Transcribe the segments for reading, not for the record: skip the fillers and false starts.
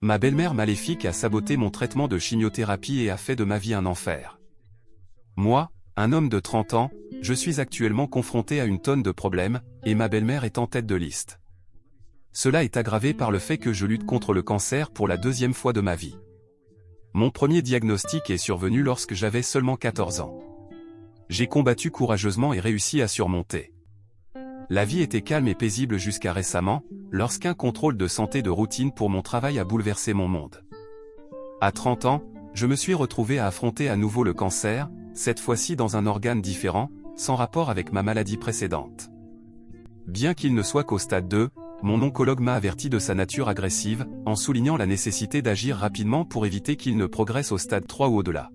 Ma belle-mère maléfique a saboté mon traitement de chimiothérapie et a fait de ma vie un enfer. Moi, un homme de 30 ans, je suis actuellement confronté à une tonne de problèmes, et ma belle-mère est en tête de liste. Cela est aggravé par le fait que je lutte contre le cancer pour la deuxième fois de ma vie. Mon premier diagnostic est survenu lorsque j'avais seulement 14 ans. J'ai combattu courageusement et réussi à surmonter. La vie était calme et paisible jusqu'à récemment, lorsqu'un contrôle de santé de routine pour mon travail a bouleversé mon monde. À 30 ans, je me suis retrouvé à affronter à nouveau le cancer, cette fois-ci dans un organe différent, sans rapport avec ma maladie précédente. Bien qu'il ne soit qu'au stade 2, mon oncologue m'a averti de sa nature agressive, en soulignant la nécessité d'agir rapidement pour éviter qu'il ne progresse au stade 3 ou au-delà.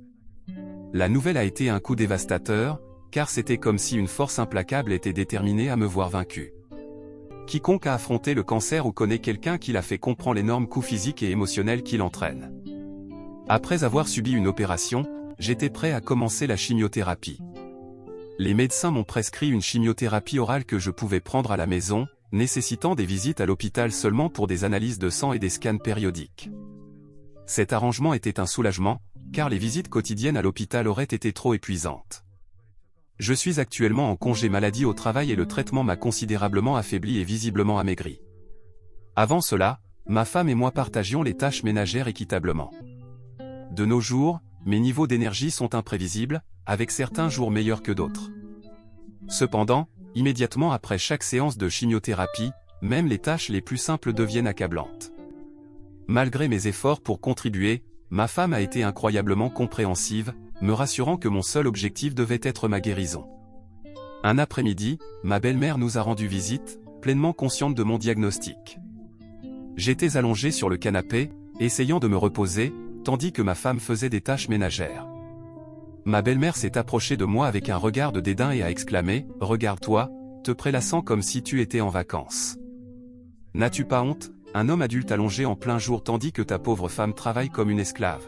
La nouvelle a été un coup dévastateur, car c'était comme si une force implacable était déterminée à me voir vaincu. Quiconque a affronté le cancer ou connaît quelqu'un qui l'a fait comprend l'énorme coup physique et émotionnel qu'il entraîne. Après avoir subi une opération, j'étais prêt à commencer la chimiothérapie. Les médecins m'ont prescrit une chimiothérapie orale que je pouvais prendre à la maison, nécessitant des visites à l'hôpital seulement pour des analyses de sang et des scans périodiques. Cet arrangement était un soulagement, car les visites quotidiennes à l'hôpital auraient été trop épuisantes. Je suis actuellement en congé maladie au travail et le traitement m'a considérablement affaibli et visiblement amaigri. Avant cela, ma femme et moi partagions les tâches ménagères équitablement. De nos jours, mes niveaux d'énergie sont imprévisibles, avec certains jours meilleurs que d'autres. Cependant, immédiatement après chaque séance de chimiothérapie, même les tâches les plus simples deviennent accablantes. Malgré mes efforts pour contribuer, ma femme a été incroyablement compréhensive, me rassurant que mon seul objectif devait être ma guérison. Un après-midi, ma belle-mère nous a rendu visite, pleinement consciente de mon diagnostic. J'étais allongé sur le canapé, essayant de me reposer, tandis que ma femme faisait des tâches ménagères. Ma belle-mère s'est approchée de moi avec un regard de dédain et a exclamé « Regarde-toi, te prélassant comme si tu étais en vacances. N'as-tu pas honte, un homme adulte allongé en plein jour tandis que ta pauvre femme travaille comme une esclave ?»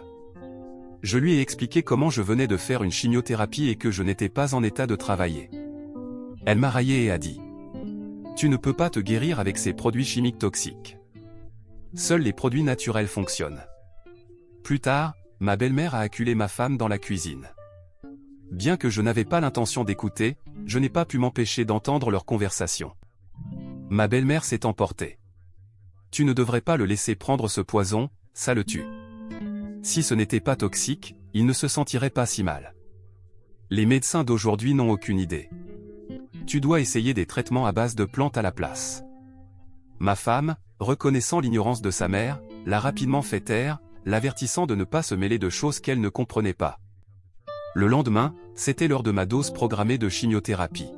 Je lui ai expliqué comment je venais de faire une chimiothérapie et que je n'étais pas en état de travailler. Elle m'a raillé et a dit « Tu ne peux pas te guérir avec ces produits chimiques toxiques. Seuls les produits naturels fonctionnent. » Plus tard, ma belle-mère a acculé ma femme dans la cuisine. Bien que je n'avais pas l'intention d'écouter, je n'ai pas pu m'empêcher d'entendre leur conversation. Ma belle-mère s'est emportée. « Tu ne devrais pas le laisser prendre ce poison, ça le tue. Si ce n'était pas toxique, il ne se sentirait pas si mal. Les médecins d'aujourd'hui n'ont aucune idée. Tu dois essayer des traitements à base de plantes à la place. » Ma femme, reconnaissant l'ignorance de sa mère, l'a rapidement fait taire, l'avertissant de ne pas se mêler de choses qu'elle ne comprenait pas. Le lendemain, c'était l'heure de ma dose programmée de chimiothérapie.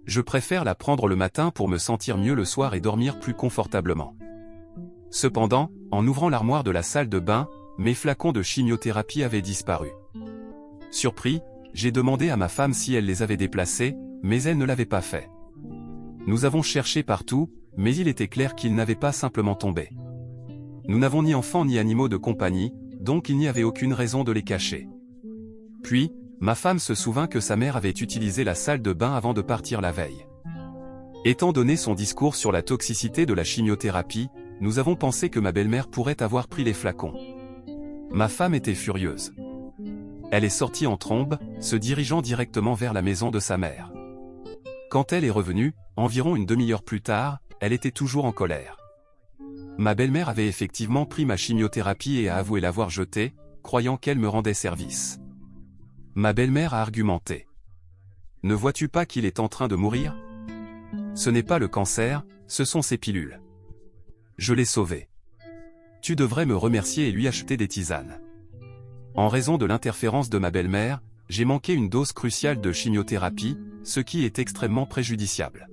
Je préfère la prendre le matin pour me sentir mieux le soir et dormir plus confortablement. Cependant, en ouvrant l'armoire de la salle de bain, mes flacons de chimiothérapie avaient disparu. Surpris, j'ai demandé à ma femme si elle les avait déplacés, mais elle ne l'avait pas fait. Nous avons cherché partout, mais il était clair qu'ils n'avaient pas simplement tombé. Nous n'avons ni enfants ni animaux de compagnie, donc il n'y avait aucune raison de les cacher. Puis, ma femme se souvint que sa mère avait utilisé la salle de bain avant de partir la veille. Étant donné son discours sur la toxicité de la chimiothérapie, nous avons pensé que ma belle-mère pourrait avoir pris les flacons. Ma femme était furieuse. Elle est sortie en trombe, se dirigeant directement vers la maison de sa mère. Quand elle est revenue, environ une demi-heure plus tard, elle était toujours en colère. Ma belle-mère avait effectivement pris ma chimiothérapie et a avoué l'avoir jetée, croyant qu'elle me rendait service. Ma belle-mère a argumenté. « Ne vois-tu pas qu'il est en train de mourir ? Ce n'est pas le cancer, ce sont ces pilules. Je l'ai sauvé. Tu devrais me remercier et lui acheter des tisanes. » En raison de l'interférence de ma belle-mère, j'ai manqué une dose cruciale de chimiothérapie, ce qui est extrêmement préjudiciable.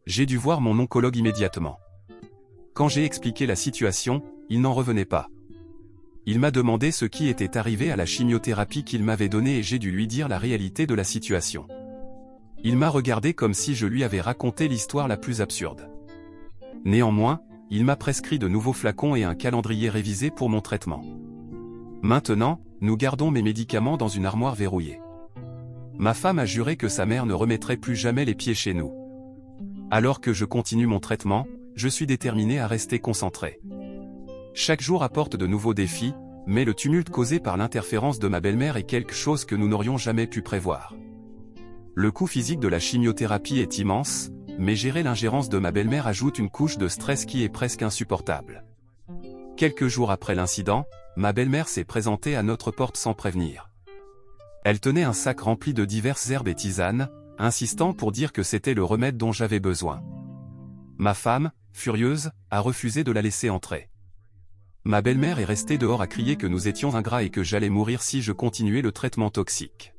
J'ai dû voir mon oncologue immédiatement. Quand j'ai expliqué la situation, il n'en revenait pas. Il m'a demandé ce qui était arrivé à la chimiothérapie qu'il m'avait donnée et j'ai dû lui dire la réalité de la situation. Il m'a regardé comme si je lui avais raconté l'histoire la plus absurde. Néanmoins, il m'a prescrit de nouveaux flacons et un calendrier révisé pour mon traitement. Maintenant, nous gardons mes médicaments dans une armoire verrouillée. Ma femme a juré que sa mère ne remettrait plus jamais les pieds chez nous. Alors que je continue mon traitement, je suis déterminé à rester concentré. Chaque jour apporte de nouveaux défis, mais le tumulte causé par l'interférence de ma belle-mère est quelque chose que nous n'aurions jamais pu prévoir. Le coût physique de la chimiothérapie est immense, mais gérer l'ingérence de ma belle-mère ajoute une couche de stress qui est presque insupportable. Quelques jours après l'incident, ma belle-mère s'est présentée à notre porte sans prévenir. Elle tenait un sac rempli de diverses herbes et tisanes, insistant pour dire que c'était le remède dont j'avais besoin. Ma femme, furieuse, a refusé de la laisser entrer. Ma belle-mère est restée dehors à crier que nous étions ingrats et que j'allais mourir si je continuais le traitement toxique.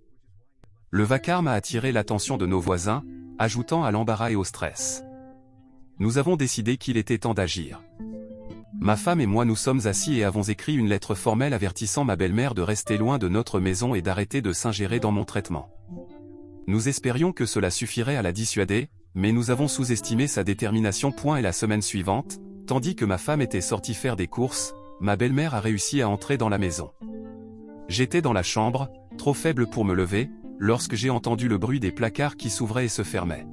Le vacarme a attiré l'attention de nos voisins, ajoutant à l'embarras et au stress. Nous avons décidé qu'il était temps d'agir. Ma femme et moi nous sommes assis et avons écrit une lettre formelle avertissant ma belle-mère de rester loin de notre maison et d'arrêter de s'ingérer dans mon traitement. Nous espérions que cela suffirait à la dissuader, mais nous avons sous-estimé sa détermination. Et la semaine suivante, tandis que ma femme était sortie faire des courses, ma belle-mère a réussi à entrer dans la maison. J'étais dans la chambre, trop faible pour me lever, lorsque j'ai entendu le bruit des placards qui s'ouvraient et se fermaient.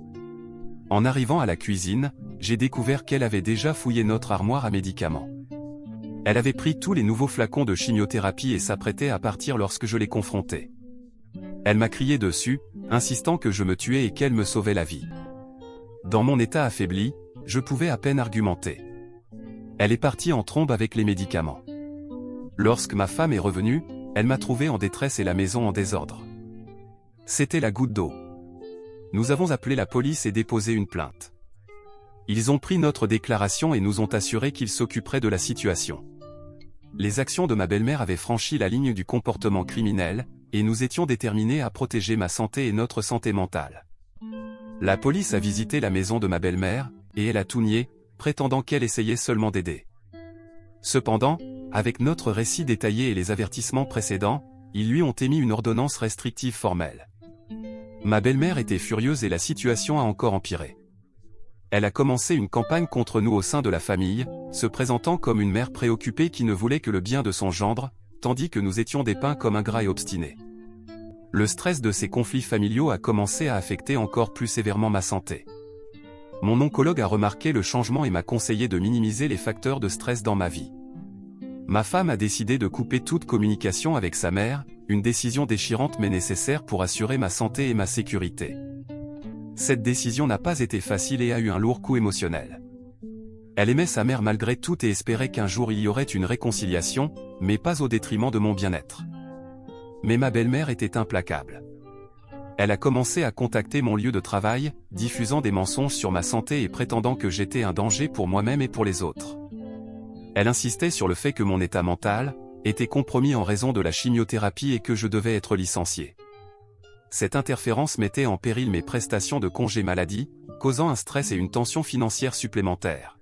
En arrivant à la cuisine, j'ai découvert qu'elle avait déjà fouillé notre armoire à médicaments. Elle avait pris tous les nouveaux flacons de chimiothérapie et s'apprêtait à partir lorsque je l'ai confrontée. Elle m'a crié dessus, insistant que je me tuais et qu'elle me sauvait la vie. Dans mon état affaibli, je pouvais à peine argumenter. Elle est partie en trombe avec les médicaments. Lorsque ma femme est revenue, elle m'a trouvé en détresse et la maison en désordre. C'était la goutte d'eau. Nous avons appelé la police et déposé une plainte. Ils ont pris notre déclaration et nous ont assuré qu'ils s'occuperaient de la situation. Les actions de ma belle-mère avaient franchi la ligne du comportement criminel, et nous étions déterminés à protéger ma santé et notre santé mentale. La police a visité la maison de ma belle-mère, et elle a tout nié, prétendant qu'elle essayait seulement d'aider. Cependant, avec notre récit détaillé et les avertissements précédents, ils lui ont émis une ordonnance restrictive formelle. Ma belle-mère était furieuse et la situation a encore empiré. Elle a commencé une campagne contre nous au sein de la famille, se présentant comme une mère préoccupée qui ne voulait que le bien de son gendre, tandis que nous étions dépeints comme ingrats et obstinés. Le stress de ces conflits familiaux a commencé à affecter encore plus sévèrement ma santé. Mon oncologue a remarqué le changement et m'a conseillé de minimiser les facteurs de stress dans ma vie. Ma femme a décidé de couper toute communication avec sa mère, une décision déchirante mais nécessaire pour assurer ma santé et ma sécurité. Cette décision n'a pas été facile et a eu un lourd coût émotionnel. Elle aimait sa mère malgré tout et espérait qu'un jour il y aurait une réconciliation, mais pas au détriment de mon bien-être. Mais ma belle-mère était implacable. Elle a commencé à contacter mon lieu de travail, diffusant des mensonges sur ma santé et prétendant que j'étais un danger pour moi-même et pour les autres. Elle insistait sur le fait que mon état mental était compromis en raison de la chimiothérapie et que je devais être licencié. Cette interférence mettait en péril mes prestations de congé maladie, causant un stress et une tension financière supplémentaire.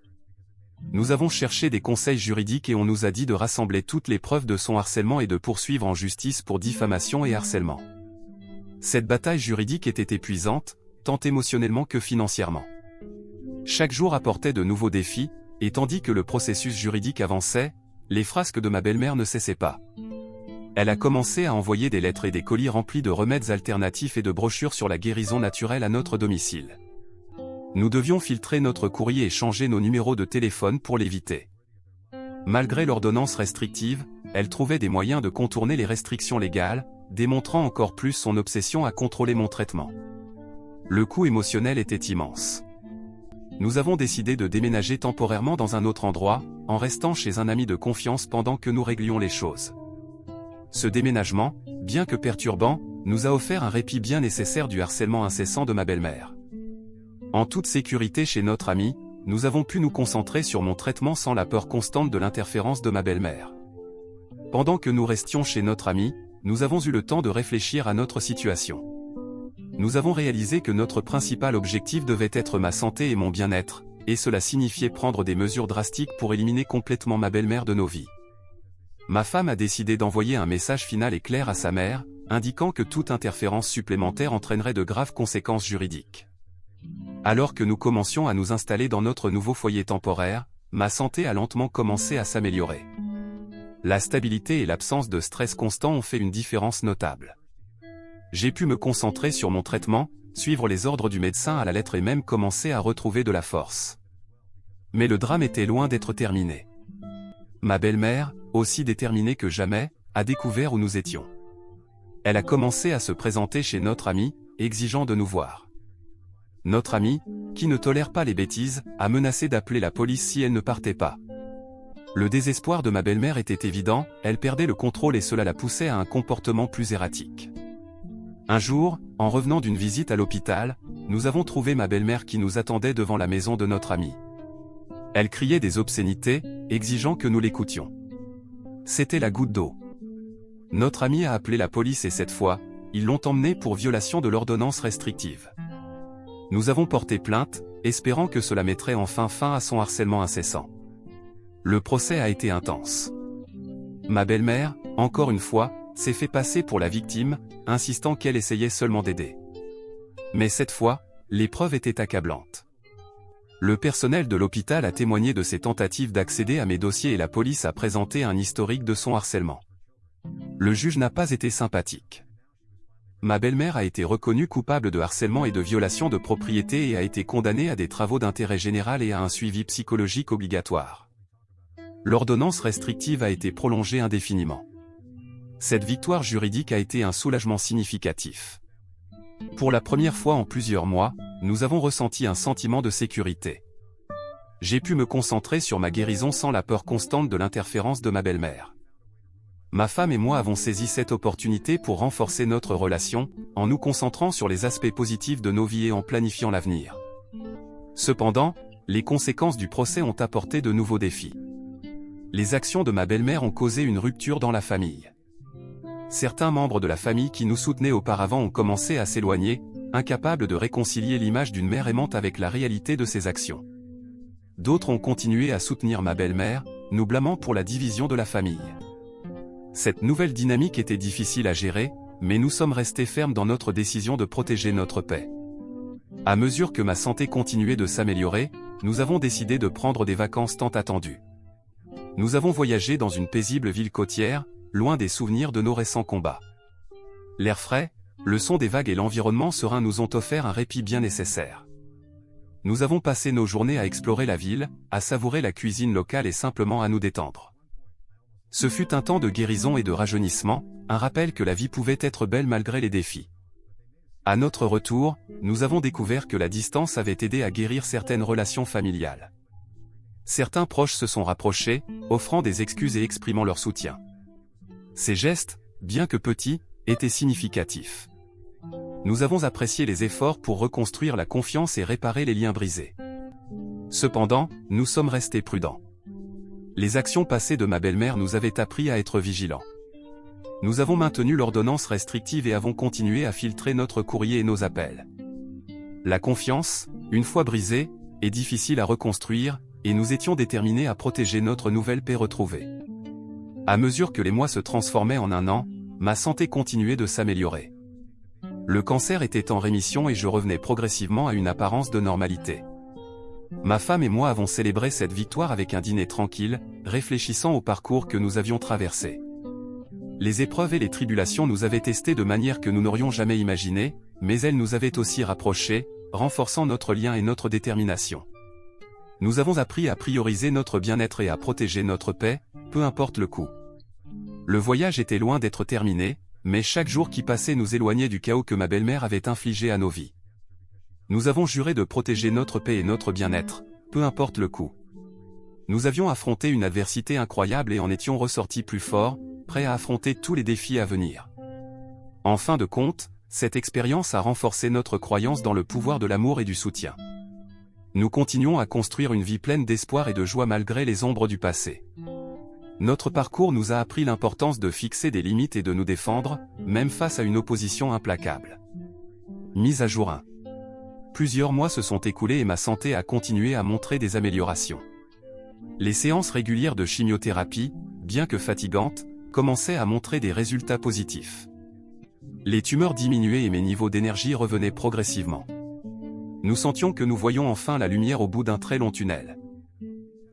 Nous avons cherché des conseils juridiques et on nous a dit de rassembler toutes les preuves de son harcèlement et de poursuivre en justice pour diffamation et harcèlement. Cette bataille juridique était épuisante, tant émotionnellement que financièrement. Chaque jour apportait de nouveaux défis, et tandis que le processus juridique avançait, les frasques de ma belle-mère ne cessaient pas. Elle a commencé à envoyer des lettres et des colis remplis de remèdes alternatifs et de brochures sur la guérison naturelle à notre domicile. Nous devions filtrer notre courrier et changer nos numéros de téléphone pour l'éviter. Malgré l'ordonnance restrictive, elle trouvait des moyens de contourner les restrictions légales, démontrant encore plus son obsession à contrôler mon traitement. Le coût émotionnel était immense. Nous avons décidé de déménager temporairement dans un autre endroit, en restant chez un ami de confiance pendant que nous réglions les choses. Ce déménagement, bien que perturbant, nous a offert un répit bien nécessaire du harcèlement incessant de ma belle-mère. En toute sécurité chez notre ami, nous avons pu nous concentrer sur mon traitement sans la peur constante de l'interférence de ma belle-mère. Pendant que nous restions chez notre ami, nous avons eu le temps de réfléchir à notre situation. Nous avons réalisé que notre principal objectif devait être ma santé et mon bien-être, et cela signifiait prendre des mesures drastiques pour éliminer complètement ma belle-mère de nos vies. Ma femme a décidé d'envoyer un message final et clair à sa mère, indiquant que toute interférence supplémentaire entraînerait de graves conséquences juridiques. Alors que nous commencions à nous installer dans notre nouveau foyer temporaire, ma santé a lentement commencé à s'améliorer. La stabilité et l'absence de stress constant ont fait une différence notable. J'ai pu me concentrer sur mon traitement, suivre les ordres du médecin à la lettre et même commencer à retrouver de la force. Mais le drame était loin d'être terminé. Ma belle-mère, aussi déterminée que jamais, a découvert où nous étions. Elle a commencé à se présenter chez notre ami, exigeant de nous voir. Notre ami, qui ne tolère pas les bêtises, a menacé d'appeler la police si elle ne partait pas. Le désespoir de ma belle-mère était évident, elle perdait le contrôle et cela la poussait à un comportement plus erratique. Un jour, en revenant d'une visite à l'hôpital, nous avons trouvé ma belle-mère qui nous attendait devant la maison de notre ami. Elle criait des obscénités, exigeant que nous l'écoutions. C'était la goutte d'eau. Notre ami a appelé la police et cette fois, ils l'ont emmenée pour violation de l'ordonnance restrictive. Nous avons porté plainte, espérant que cela mettrait enfin fin à son harcèlement incessant. Le procès a été intense. Ma belle-mère, encore une fois, s'est fait passer pour la victime, insistant qu'elle essayait seulement d'aider. Mais cette fois, les preuves étaient accablantes. Le personnel de l'hôpital a témoigné de ses tentatives d'accéder à mes dossiers et la police a présenté un historique de son harcèlement. Le juge n'a pas été sympathique. Ma belle-mère a été reconnue coupable de harcèlement et de violation de propriété et a été condamnée à des travaux d'intérêt général et à un suivi psychologique obligatoire. L'ordonnance restrictive a été prolongée indéfiniment. Cette victoire juridique a été un soulagement significatif. Pour la première fois en plusieurs mois, nous avons ressenti un sentiment de sécurité. J'ai pu me concentrer sur ma guérison sans la peur constante de l'interférence de ma belle-mère. Ma femme et moi avons saisi cette opportunité pour renforcer notre relation, en nous concentrant sur les aspects positifs de nos vies et en planifiant l'avenir. Cependant, les conséquences du procès ont apporté de nouveaux défis. Les actions de ma belle-mère ont causé une rupture dans la famille. Certains membres de la famille qui nous soutenaient auparavant ont commencé à s'éloigner, incapables de réconcilier l'image d'une mère aimante avec la réalité de ses actions. D'autres ont continué à soutenir ma belle-mère, nous blâmant pour la division de la famille. Cette nouvelle dynamique était difficile à gérer, mais nous sommes restés fermes dans notre décision de protéger notre paix. À mesure que ma santé continuait de s'améliorer, nous avons décidé de prendre des vacances tant attendues. Nous avons voyagé dans une paisible ville côtière, loin des souvenirs de nos récents combats. L'air frais, le son des vagues et l'environnement serein nous ont offert un répit bien nécessaire. Nous avons passé nos journées à explorer la ville, à savourer la cuisine locale et simplement à nous détendre. Ce fut un temps de guérison et de rajeunissement, un rappel que la vie pouvait être belle malgré les défis. À notre retour, nous avons découvert que la distance avait aidé à guérir certaines relations familiales. Certains proches se sont rapprochés, offrant des excuses et exprimant leur soutien. Ces gestes, bien que petits, étaient significatifs. Nous avons apprécié les efforts pour reconstruire la confiance et réparer les liens brisés. Cependant, nous sommes restés prudents. Les actions passées de ma belle-mère nous avaient appris à être vigilants. Nous avons maintenu l'ordonnance restrictive et avons continué à filtrer notre courrier et nos appels. La confiance, une fois brisée, est difficile à reconstruire, et nous étions déterminés à protéger notre nouvelle paix retrouvée. À mesure que les mois se transformaient en un an, ma santé continuait de s'améliorer. Le cancer était en rémission et je revenais progressivement à une apparence de normalité. Ma femme et moi avons célébré cette victoire avec un dîner tranquille, réfléchissant au parcours que nous avions traversé. Les épreuves et les tribulations nous avaient testés de manière que nous n'aurions jamais imaginée, mais elles nous avaient aussi rapprochés, renforçant notre lien et notre détermination. Nous avons appris à prioriser notre bien-être et à protéger notre paix, peu importe le coût. Le voyage était loin d'être terminé, mais chaque jour qui passait nous éloignait du chaos que ma belle-mère avait infligé à nos vies. Nous avons juré de protéger notre paix et notre bien-être, peu importe le coût. Nous avions affronté une adversité incroyable et en étions ressortis plus forts, prêts à affronter tous les défis à venir. En fin de compte, cette expérience a renforcé notre croyance dans le pouvoir de l'amour et du soutien. Nous continuons à construire une vie pleine d'espoir et de joie malgré les ombres du passé. Notre parcours nous a appris l'importance de fixer des limites et de nous défendre, même face à une opposition implacable. Mise à jour 1. Plusieurs mois se sont écoulés et ma santé a continué à montrer des améliorations. Les séances régulières de chimiothérapie, bien que fatigantes, commençaient à montrer des résultats positifs. Les tumeurs diminuaient et mes niveaux d'énergie revenaient progressivement. Nous sentions que nous voyions enfin la lumière au bout d'un très long tunnel.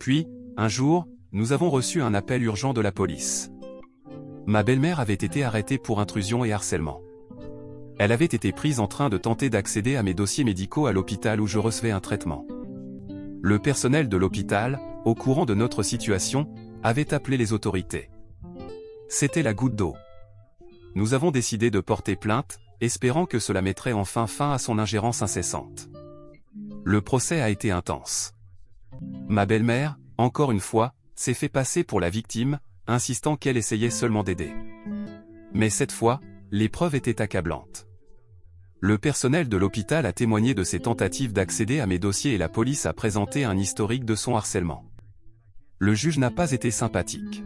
Puis, un jour, nous avons reçu un appel urgent de la police. Ma belle-mère avait été arrêtée pour intrusion et harcèlement. Elle avait été prise en train de tenter d'accéder à mes dossiers médicaux à l'hôpital où je recevais un traitement. Le personnel de l'hôpital, au courant de notre situation, avait appelé les autorités. C'était la goutte d'eau. Nous avons décidé de porter plainte, espérant que cela mettrait enfin fin à son ingérence incessante. Le procès a été intense. Ma belle-mère, encore une fois, s'est fait passer pour la victime, insistant qu'elle essayait seulement d'aider. Mais cette fois, les preuves étaient accablantes. Le personnel de l'hôpital a témoigné de ses tentatives d'accéder à mes dossiers et la police a présenté un historique de son harcèlement. Le juge n'a pas été sympathique.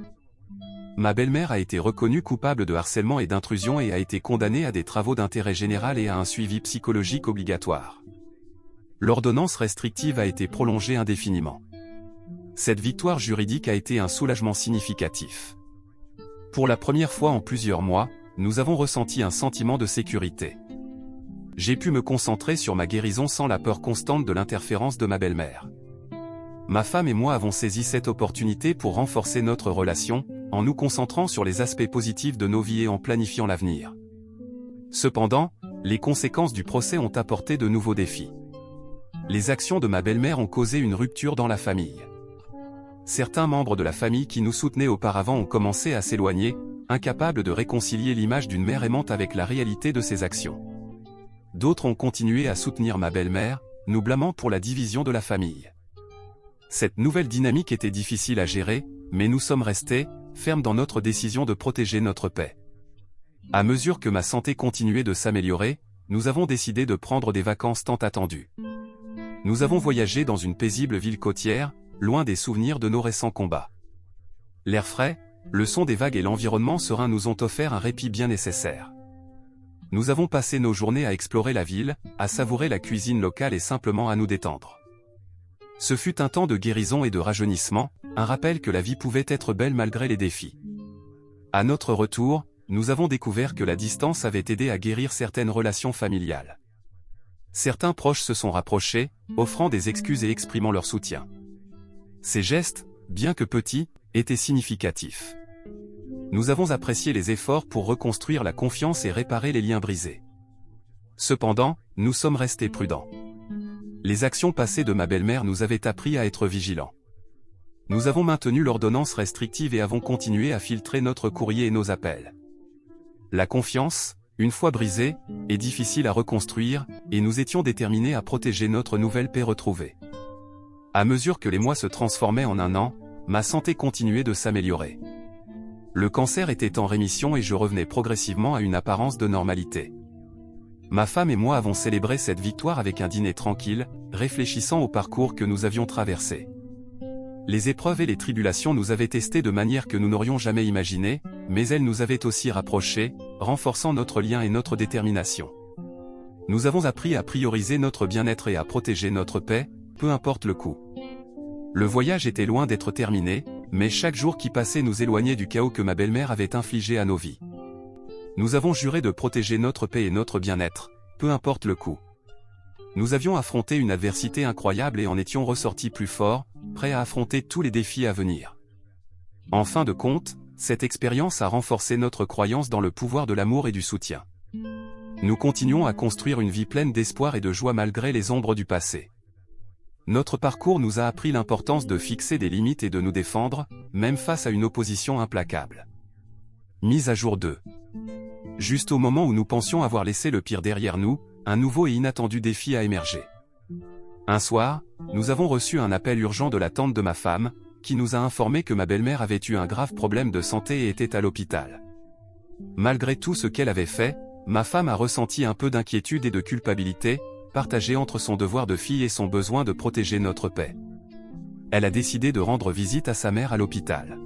Ma belle-mère a été reconnue coupable de harcèlement et d'intrusion et a été condamnée à des travaux d'intérêt général et à un suivi psychologique obligatoire. L'ordonnance restrictive a été prolongée indéfiniment. Cette victoire juridique a été un soulagement significatif. Pour la première fois en plusieurs mois, nous avons ressenti un sentiment de sécurité. J'ai pu me concentrer sur ma guérison sans la peur constante de l'interférence de ma belle-mère. Ma femme et moi avons saisi cette opportunité pour renforcer notre relation, en nous concentrant sur les aspects positifs de nos vies et en planifiant l'avenir. Cependant, les conséquences du procès ont apporté de nouveaux défis. Les actions de ma belle-mère ont causé une rupture dans la famille. Certains membres de la famille qui nous soutenaient auparavant ont commencé à s'éloigner, incapables de réconcilier l'image d'une mère aimante avec la réalité de ses actions. D'autres ont continué à soutenir ma belle-mère, nous blâmant pour la division de la famille. Cette nouvelle dynamique était difficile à gérer, mais nous sommes restés fermes dans notre décision de protéger notre paix. À mesure que ma santé continuait de s'améliorer, nous avons décidé de prendre des vacances tant attendues. Nous avons voyagé dans une paisible ville côtière, loin des souvenirs de nos récents combats. L'air frais, le son des vagues et l'environnement serein nous ont offert un répit bien nécessaire. Nous avons passé nos journées à explorer la ville, à savourer la cuisine locale et simplement à nous détendre. Ce fut un temps de guérison et de rajeunissement, un rappel que la vie pouvait être belle malgré les défis. À notre retour, nous avons découvert que la distance avait aidé à guérir certaines relations familiales. Certains proches se sont rapprochés, offrant des excuses et exprimant leur soutien. Ces gestes, bien que petits, étaient significatifs. Nous avons apprécié les efforts pour reconstruire la confiance et réparer les liens brisés. Cependant, nous sommes restés prudents. Les actions passées de ma belle-mère nous avaient appris à être vigilants. Nous avons maintenu l'ordonnance restrictive et avons continué à filtrer notre courrier et nos appels. La confiance, une fois brisée, est difficile à reconstruire, et nous étions déterminés à protéger notre nouvelle paix retrouvée. À mesure que les mois se transformaient en un an, ma santé continuait de s'améliorer. Le cancer était en rémission et je revenais progressivement à une apparence de normalité. Ma femme et moi avons célébré cette victoire avec un dîner tranquille, réfléchissant au parcours que nous avions traversé. Les épreuves et les tribulations nous avaient testés de manière que nous n'aurions jamais imaginée, mais elles nous avaient aussi rapprochés, renforçant notre lien et notre détermination. Nous avons appris à prioriser notre bien-être et à protéger notre paix, peu importe le coût. Le voyage était loin d'être terminé, mais chaque jour qui passait nous éloignait du chaos que ma belle-mère avait infligé à nos vies. Nous avons juré de protéger notre paix et notre bien-être, peu importe le coût. Nous avions affronté une adversité incroyable et en étions ressortis plus forts, prêts à affronter tous les défis à venir. En fin de compte, cette expérience a renforcé notre croyance dans le pouvoir de l'amour et du soutien. Nous continuons à construire une vie pleine d'espoir et de joie malgré les ombres du passé. Notre parcours nous a appris l'importance de fixer des limites et de nous défendre, même face à une opposition implacable. Mise à jour 2. Juste au moment où nous pensions avoir laissé le pire derrière nous, un nouveau et inattendu défi a émergé. Un soir, nous avons reçu un appel urgent de la tante de ma femme, qui nous a informé que ma belle-mère avait eu un grave problème de santé et était à l'hôpital. Malgré tout ce qu'elle avait fait, ma femme a ressenti un peu d'inquiétude et de culpabilité, partagée entre son devoir de fille et son besoin de protéger notre paix. Elle a décidé de rendre visite à sa mère à l'hôpital.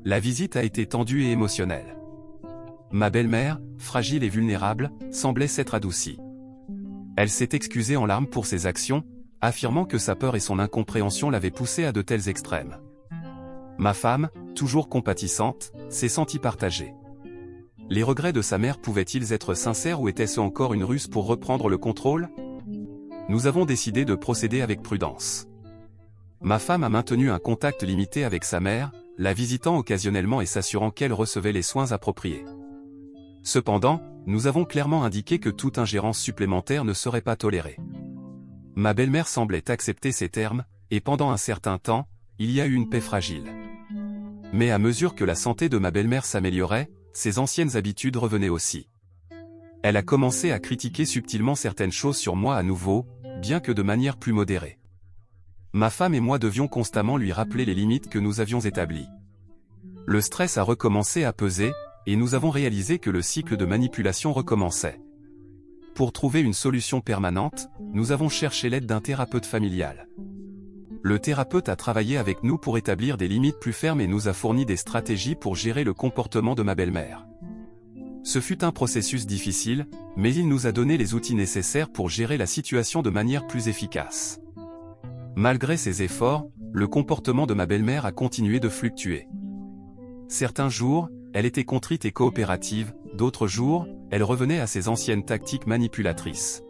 La visite a été tendue et émotionnelle. Ma belle-mère, fragile et vulnérable, semblait s'être adoucie. Elle s'est excusée en larmes pour ses actions, affirmant que sa peur et son incompréhension l'avaient poussée à de tels extrêmes. Ma femme, toujours compatissante, s'est sentie partagée. Les regrets de sa mère pouvaient-ils être sincères ou était-ce encore une ruse pour reprendre le contrôle? Nous avons décidé de procéder avec prudence. Ma femme a maintenu un contact limité avec sa mère, la visitant occasionnellement et s'assurant qu'elle recevait les soins appropriés. Cependant, nous avons clairement indiqué que toute ingérence supplémentaire ne serait pas tolérée. Ma belle-mère semblait accepter ces termes, et pendant un certain temps, il y a eu une paix fragile. Mais à mesure que la santé de ma belle-mère s'améliorait, ses anciennes habitudes revenaient aussi. Elle a commencé à critiquer subtilement certaines choses sur moi à nouveau, bien que de manière plus modérée. Ma femme et moi devions constamment lui rappeler les limites que nous avions établies. Le stress a recommencé à peser, et nous avons réalisé que le cycle de manipulation recommençait. Pour trouver une solution permanente, nous avons cherché l'aide d'un thérapeute familial. Le thérapeute a travaillé avec nous pour établir des limites plus fermes et nous a fourni des stratégies pour gérer le comportement de ma belle-mère. Ce fut un processus difficile, mais il nous a donné les outils nécessaires pour gérer la situation de manière plus efficace. Malgré ces efforts, le comportement de ma belle-mère a continué de fluctuer. Certains jours, elle était contrite et coopérative, d'autres jours, elle revenait à ses anciennes tactiques manipulatrices.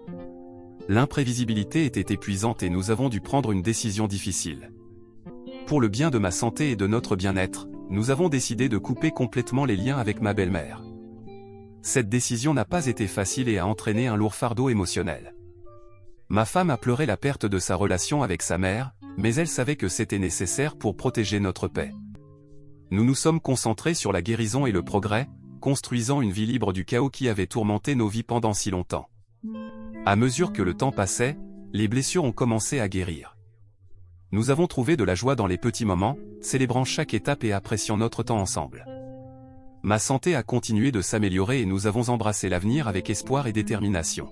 L'imprévisibilité était épuisante et nous avons dû prendre une décision difficile. Pour le bien de ma santé et de notre bien-être, nous avons décidé de couper complètement les liens avec ma belle-mère. Cette décision n'a pas été facile et a entraîné un lourd fardeau émotionnel. Ma femme a pleuré la perte de sa relation avec sa mère, mais elle savait que c'était nécessaire pour protéger notre paix. Nous nous sommes concentrés sur la guérison et le progrès, construisant une vie libre du chaos qui avait tourmenté nos vies pendant si longtemps. À mesure que le temps passait, les blessures ont commencé à guérir. Nous avons trouvé de la joie dans les petits moments, célébrant chaque étape et appréciant notre temps ensemble. Ma santé a continué de s'améliorer et nous avons embrassé l'avenir avec espoir et détermination.